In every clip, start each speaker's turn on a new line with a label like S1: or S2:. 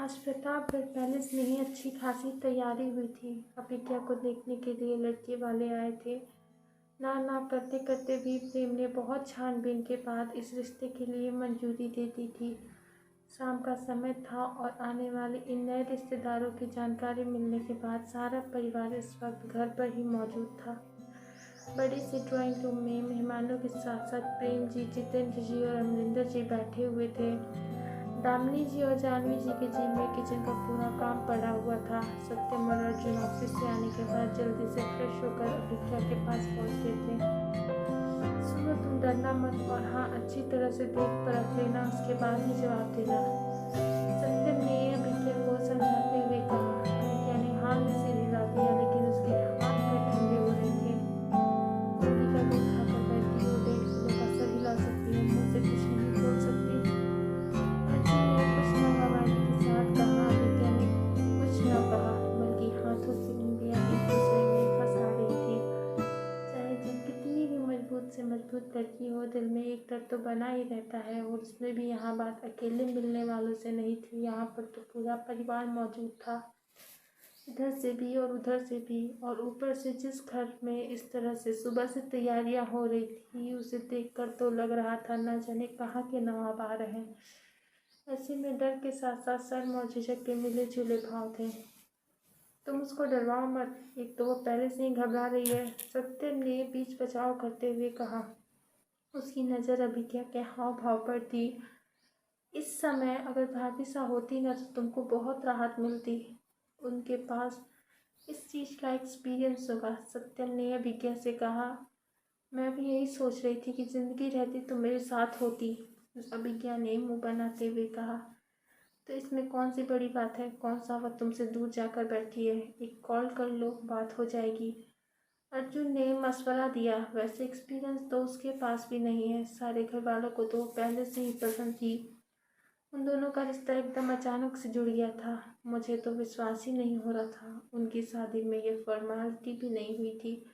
S1: आज प्रतापगढ़ पैलेस में ही अच्छी खासी तैयारी हुई थी। अभिज्ञा को देखने के लिए लड़के वाले आए थे। ना ना करते करते भी प्रेम ने बहुत छानबीन के बाद इस रिश्ते के लिए मंजूरी दे दी थी। शाम का समय था और आने वाले इन नए रिश्तेदारों की जानकारी मिलने के बाद सारा परिवार इस वक्त घर पर ही मौजूद था। बड़ी सी ड्राइंग रूम में मेहमानों के साथ साथ प्रेम जी, जितेंद्र जी और अमरिंदर जी बैठे हुए थे। दामिनी जी और जानवी जी के जिम्मे किचन का पूरा काम पड़ा हुआ था। सत्यम और अर्जुन ऑफिस से आने के बाद जल्दी से फ्रेश होकर अभिज्ञा के पास पहुंचते थे। सुनो, तुम डरना मत और हाँ, अच्छी तरह से देख परख लेना, उसके बाद ही जवाब देना, सत्यम ने अभिज्ञा को समझाते हुए कहा। अभिज्ञा ने हाँ में सिर हिला दिया, लेकिन उसके हाथ में ठंडे हो रहे थे। मुर्गी का दूध खाकर बैठी हो, 1.5 किलो का सर हिला सकती हो, मुँह से कुछ नहीं बोल सकती। अर्जुन ने कुछ नागवानी के साथ कहा। अभिज्ञा ने कुछ न कहा, बल्कि हाथों की उंगलियां एक दूसरे में फंसा रही थी। चाहे दिल कितनी भी मजबूत से मजबूत लड़की हो, दिल में एक डर तो बना ही रहता है। और उसमें भी यहाँ बात अकेले मिलने वालों से नहीं थी, यहाँ पर तो पूरा परिवार मौजूद था, इधर से भी और उधर से भी। और ऊपर से जिस घर में इस तरह से सुबह से तैयारियां हो रही थी, उसे देखकर तो लग रहा था न जाने कहाँ के नवाब आ रहे हैं। ऐसे में डर के साथ साथ शर्म और झिझक के मिले जुले भाव थे। तुम उसको डरवाओ मत, एक तो वो पहले से ही घबरा रही है, सत्यम ने बीच बचाव करते हुए कहा। उसकी नज़र अभिज्ञा के हाव भाव पर थी। इस समय अगर भाभी सा होती ना, तो तुमको बहुत राहत मिलती। उनके पास इस चीज़ का एक्सपीरियंस होगा, सत्यम ने अभिज्ञा से कहा। मैं भी यही सोच रही थी कि ज़िंदगी रहती तो मेरे साथ होती, अभिज्ञा ने मुंह बनाते हुए कहा। तो इसमें कौन सी बड़ी बात है, कौन सा वक्त तुमसे दूर जाकर बैठी है, एक कॉल कर लो, बात हो जाएगी, अर्जुन ने मशवरा दिया। वैसे एक्सपीरियंस तो उसके पास भी नहीं है, सारे घर वालों को तो पहले से ही पसंद थी। उन दोनों का रिश्ता एकदम अचानक से जुड़ गया था। मुझे तो विश्वास ही नहीं हो रहा था, उनकी शादी में ये फॉर्मेलिटी भी नहीं हुई थी,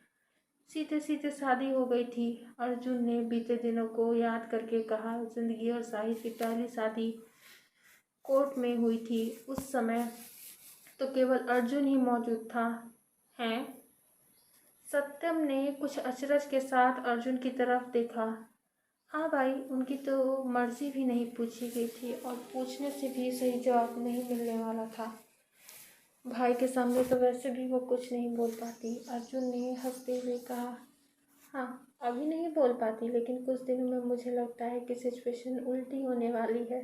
S1: सीधे सीधे शादी हो गई थी। अर्जुन ने बीते दिनों को याद करके कहा। जिंदगी और साहिर की पहली शादी कोर्ट में हुई थी। उस समय तो केवल अर्जुन ही मौजूद था। हैं? सत्यम ने कुछ अचरज के साथ अर्जुन की तरफ देखा। हाँ भाई, उनकी तो मर्जी भी नहीं पूछी गई थी और पूछने से भी सही जवाब नहीं मिलने वाला था। भाई के सामने तो वैसे भी वो कुछ नहीं बोल पाती, अर्जुन ने हंसते हुए कहा। हाँ, अभी नहीं बोल पाती, लेकिन कुछ दिनों में मुझे लगता है कि सिचुएशन उल्टी होने वाली है,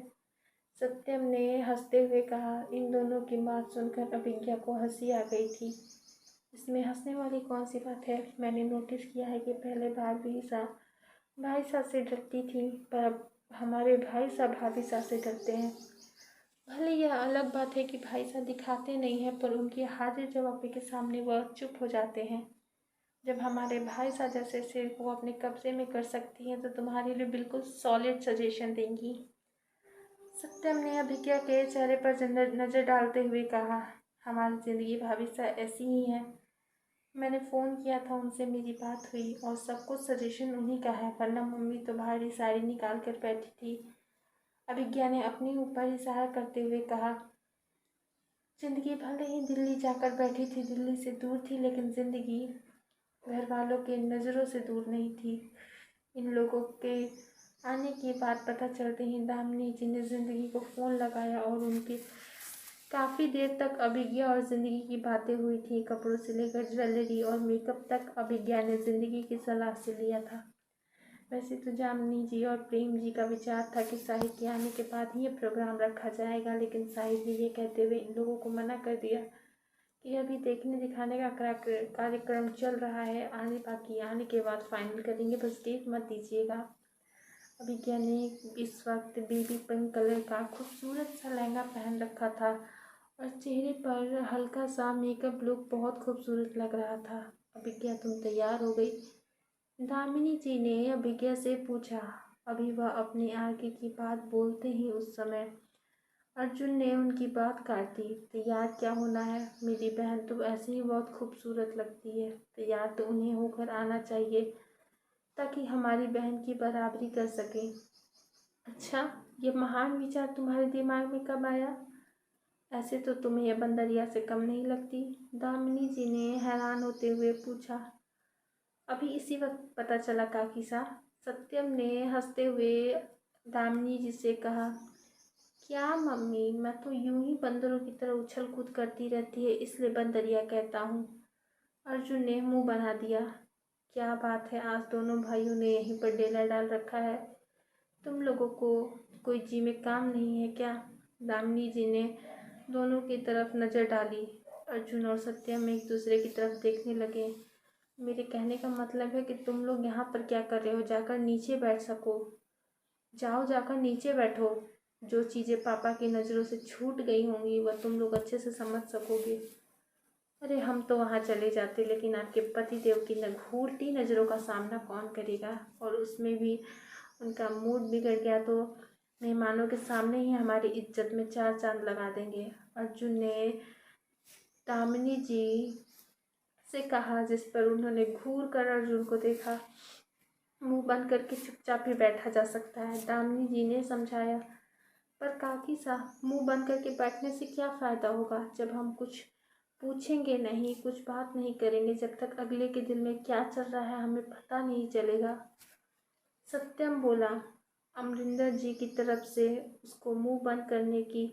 S1: सत्यम ने हंसते हुए कहा। इन दोनों की बात सुनकर अभिज्ञा को हंसी आ गई थी। इसमें हंसने वाली कौन सी बात है? मैंने नोटिस किया है कि पहले भाई साहब से डरती थी, पर अब हमारे भाई साहब भाभी साहब से डरते हैं। भले यह अलग बात है कि भाई साहब दिखाते नहीं हैं, पर उनकी हाजिर जवाबी के सामने वह चुप हो जाते हैं। जब हमारे भाई साहब जैसे सिर को अपने कब्जे में कर सकती हैं, तो तुम्हारे लिए बिल्कुल सॉलिड सजेशन देंगी, सत्यम ने अभिज्ञा के चेहरे पर नज़र डालते हुए कहा। हमारी ज़िंदगी भाभी साहब ऐसी ही है। मैंने फ़ोन किया था, उनसे मेरी बात हुई और सब कुछ सजेशन उन्हीं का है, वरना मम्मी तो भारी साड़ी निकाल कर बैठी थी, अभिज्ञा ने अपने ऊपर इशारा करते हुए कहा। ज़िंदगी भले ही दिल्ली जाकर बैठी थी, दिल्ली से दूर थी, लेकिन ज़िंदगी घर वालों के नज़रों से दूर नहीं थी। इन लोगों के आने की बात पता चलते ही दामिनी जी ने ज़िंदगी को फ़ोन लगाया और उनकी काफ़ी देर तक अभिज्ञा और ज़िंदगी की बातें हुई थी। कपड़ों से लेकर ज्वेलरी और मेकअप तक अभिज्ञा ने ज़िंदगी की सलाह से लिया था। वैसे तो जामिनी जी और प्रेम जी का विचार था कि साहिर के आने के बाद ही ये प्रोग्राम रखा जाएगा, लेकिन साहिर ने ये कहते हुए इन लोगों को मना कर दिया कि अभी देखने दिखाने का कार्यक्रम चल रहा है, आने के बाद फाइनल करेंगे, बस डेट मत दीजिएगा। अभिज्ञा ने इस वक्त बेबी पिंक कलर का खूबसूरत सा लहंगा पहन रखा था और चेहरे पर हल्का सा मेकअप लुक बहुत खूबसूरत लग रहा था। अभिज्ञा, तुम तैयार हो गई? दामिनी जी ने अभिज्ञा से पूछा। अभी वह अपनी आगे की बात बोलते ही उस समय अर्जुन ने उनकी बात काट दी। तैयार क्या होना है, मेरी बहन तो ऐसे ही बहुत खूबसूरत लगती है, तैयार तो उन्हें होकर आना चाहिए ताकि हमारी बहन की बराबरी कर सकें। अच्छा, ये महान विचार तुम्हारे दिमाग में कब आया? ऐसे तो तुम्हें यह बंदरिया से कम नहीं लगती। दामिनी जी ने हैरान होते हुए पूछा। अभी इसी वक्त पता चला काकी सा। सत्यम ने हंसते हुए दामिनी जी से कहा। क्या मम्मी, मैं तो यूं ही बंदरों की तरह उछल कूद करती रहती है, इसलिए बंदरिया कहता हूँ। अर्जुन ने मुंह बना दिया। क्या बात है, आज दोनों भाइयों ने यहीं पर डेरा डाल रखा है। तुम लोगों को कोई जी में काम नहीं है क्या? दामिनी जी ने दोनों की तरफ नज़र डाली। अर्जुन और सत्यम एक दूसरे की तरफ देखने लगे। मेरे कहने का मतलब है कि तुम लोग यहाँ पर क्या कर रहे हो? जाकर नीचे बैठ सको। जाओ, जाकर नीचे बैठो। जो चीज़ें पापा की नज़रों से छूट गई होंगी वह तुम लोग अच्छे से समझ सकोगे। अरे हम तो वहाँ चले जाते, लेकिन आपके पतिदेव की घूरती नज़रों का सामना कौन करेगा? और उसमें भी उनका मूड बिगड़ गया तो मेहमानों के सामने ही हमारी इज्जत में चार चांद लगा देंगे। अर्जुन ने दामिनी जी से कहा, जिस पर उन्होंने घूर कर अर्जुन को देखा। मुंह बंद करके चुपचाप ही बैठा जा सकता है, दामिनी जी ने समझाया। पर काकी साहब, मुंह बंद करके बैठने से क्या फ़ायदा होगा जब हम कुछ पूछेंगे नहीं, कुछ बात नहीं करेंगे? जब तक अगले के दिल में क्या चल रहा है हमें पता नहीं चलेगा। सत्यम बोला। अमरिंदर जी की तरफ से उसको मुंह बंद करने की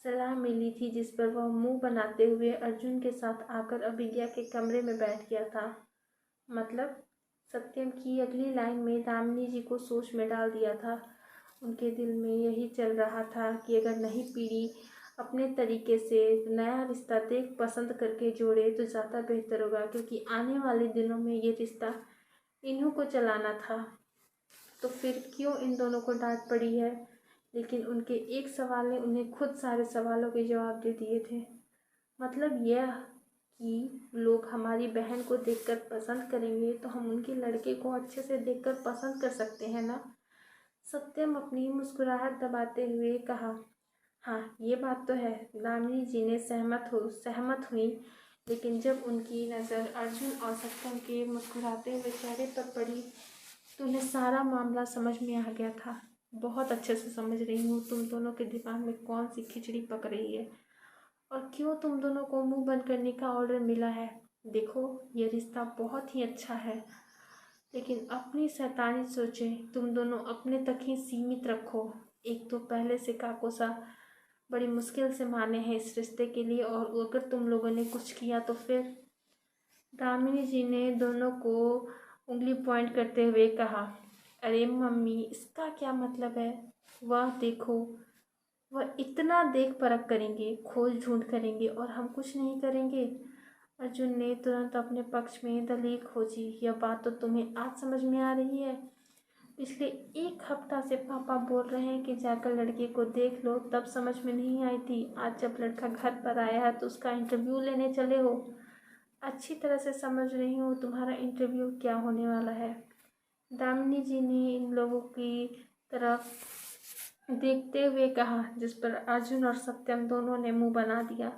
S1: सलाह मिली थी, जिस पर वह मुंह बनाते हुए अर्जुन के साथ आकर अभिज्ञा के कमरे में बैठ गया था। मतलब सत्यम की अगली लाइन में दामिनी जी को सोच में डाल दिया था। उनके दिल में यही चल रहा था कि अगर नई पीढ़ी अपने तरीके से नया रिश्ता देख पसंद करके जोड़े तो ज़्यादा बेहतर होगा, क्योंकि आने वाले दिनों में ये रिश्ता इन्हों को चलाना था। तो फिर क्यों इन दोनों को डांट पड़ी है? लेकिन उनके एक सवाल ने उन्हें खुद सारे सवालों के जवाब दे दिए थे। मतलब यह कि लोग हमारी बहन को देखकर पसंद करेंगे तो हम उनके लड़के को अच्छे से देखकर पसंद कर सकते हैं ना? सत्यम अपनी मुस्कुराहट दबाते हुए कहा। हाँ, ये बात तो है। दामिनी जी ने सहमत हुई, लेकिन जब उनकी नज़र अर्जुन और सत्यम के मुस्कुराते हुए चेहरे पर पड़ी तो उन्हें सारा मामला समझ में आ गया था। बहुत अच्छे से समझ रही हूँ तुम दोनों के दिमाग में कौन सी खिचड़ी पक रही है और क्यों तुम दोनों को मुंह बंद करने का ऑर्डर मिला है। देखो, ये रिश्ता बहुत ही अच्छा है, लेकिन अपनी शैतानी सोचें तुम दोनों अपने तक ही सीमित रखो। एक तो पहले से काकोसा बड़ी मुश्किल से माने हैं इस रिश्ते के लिए, और अगर तुम लोगों ने कुछ किया तो फिर? दामिनी जी ने दोनों को उंगली पॉइंट करते हुए कहा। अरे मम्मी, इसका क्या मतलब है? वह देखो, वह इतना देख परख करेंगे, खोज ढूंढ करेंगे और हम कुछ नहीं करेंगे। अर्जुन ने तुरंत अपने पक्ष में दलील खोजी। यह बात तो तुम्हें आज समझ में आ रही है? पिछले एक हफ्ता से पापा बोल रहे हैं कि जाकर लड़के को देख लो, तब समझ में नहीं आई थी। आज जब लड़का घर पर आया है तो उसका इंटरव्यू लेने चले हो। अच्छी तरह से समझ रही हूँ तुम्हारा इंटरव्यू क्या होने वाला है। दामिनी जी ने इन लोगों की तरफ देखते हुए कहा, जिस पर अर्जुन और सत्यम दोनों ने मुंह बना दिया।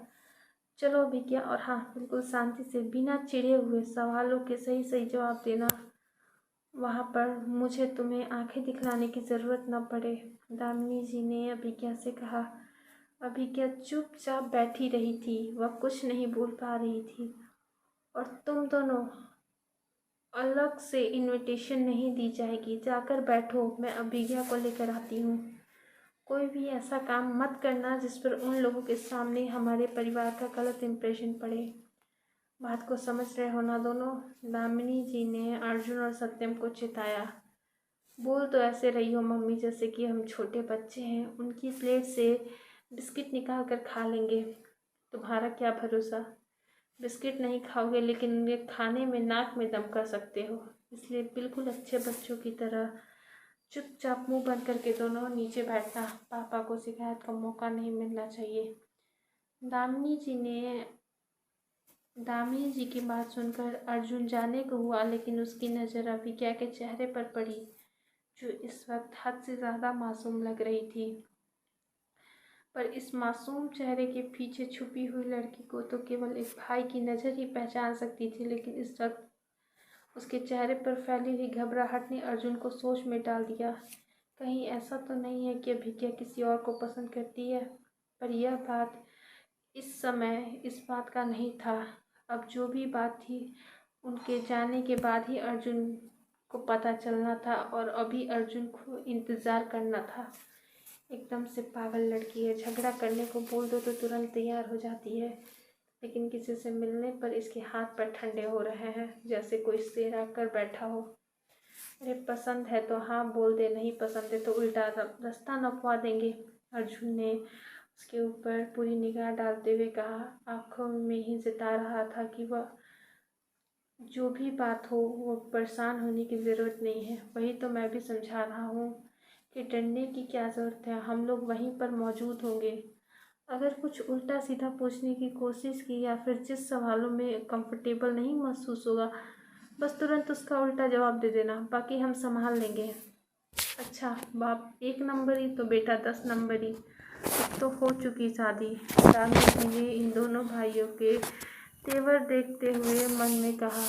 S1: चलो अभिज्ञा, और हाँ, बिल्कुल शांति से बिना चिढ़े हुए सवालों के सही सही जवाब देना। वहाँ पर मुझे तुम्हें आंखें दिखलाने की ज़रूरत न पड़े। दामिनी जी ने अभिज्ञा से कहा। अभिज्ञा चुपचाप बैठी रही थी, वह कुछ नहीं बोल पा रही थी। और तुम दोनों, अलग से इनविटेशन नहीं दी जाएगी, जाकर बैठो, मैं अभिज्ञा को लेकर आती हूँ। कोई भी ऐसा काम मत करना जिस पर उन लोगों के सामने हमारे परिवार का गलत इम्प्रेशन पड़े। बात को समझ रहे हो ना दोनों? दामिनी जी ने अर्जुन और सत्यम को चिताया। बोल तो ऐसे रही हो मम्मी जैसे कि हम छोटे बच्चे हैं, उनकी प्लेट से बिस्किट निकाल कर खा लेंगे। तुम्हारा क्या भरोसा? बिस्किट नहीं खाओगे लेकिन उन्हें खाने में नाक में दम कर सकते हो। इसलिए बिल्कुल अच्छे बच्चों की तरह चुपचाप मुंह बंद करके दोनों नीचे बैठना। पापा को शिकायत का मौका नहीं मिलना चाहिए। दामिनी जी ने दामिनी जी की बात सुनकर अर्जुन जाने को हुआ, लेकिन उसकी नज़र अभिज्ञा के चेहरे पर पड़ी, जो इस वक्त हद से ज़्यादा मासूम लग रही थी। पर इस मासूम चेहरे के पीछे छुपी हुई लड़की को तो केवल एक भाई की नज़र ही पहचान सकती थी, लेकिन इस वक्त उसके चेहरे पर फैली हुई घबराहट ने अर्जुन को सोच में डाल दिया। कहीं ऐसा तो नहीं है कि अभिज्ञा किसी और को पसंद करती है? पर यह बात इस समय इस बात का नहीं था। अब जो भी बात थी उनके जाने के बाद ही अर्जुन को पता चलना था और अभी अर्जुन को इंतज़ार करना था। एकदम से पागल लड़की है, झगड़ा करने को बोल दो तो तुरंत तैयार हो जाती है, लेकिन किसी से मिलने पर इसके हाथ पैर ठंडे हो रहे हैं जैसे कोई शेर आकर बैठा हो। अरे पसंद है तो हाँ बोल दे, नहीं पसंद है तो उल्टा रास्ता नपवा देंगे। अर्जुन ने उसके ऊपर पूरी निगाह डालते हुए कहा, आंखों में ही जता रहा था कि वह जो भी बात हो वो परेशान होने की ज़रूरत नहीं है। वही तो मैं भी समझा रहा हूँ कि डरने की क्या ज़रूरत है, हम लोग वहीं पर मौजूद होंगे। अगर कुछ उल्टा सीधा पूछने की कोशिश की या फिर जिस सवालों में कंफर्टेबल नहीं महसूस होगा बस तुरंत उसका उल्टा जवाब दे देना, बाकी हम संभाल लेंगे। अच्छा बाप 1 नंबरी तो बेटा 10 नंबरी। अब तो हो चुकी शादी। दामिनी जी ने इन दोनों भाइयों के तेवर देखते हुए मन में कहा।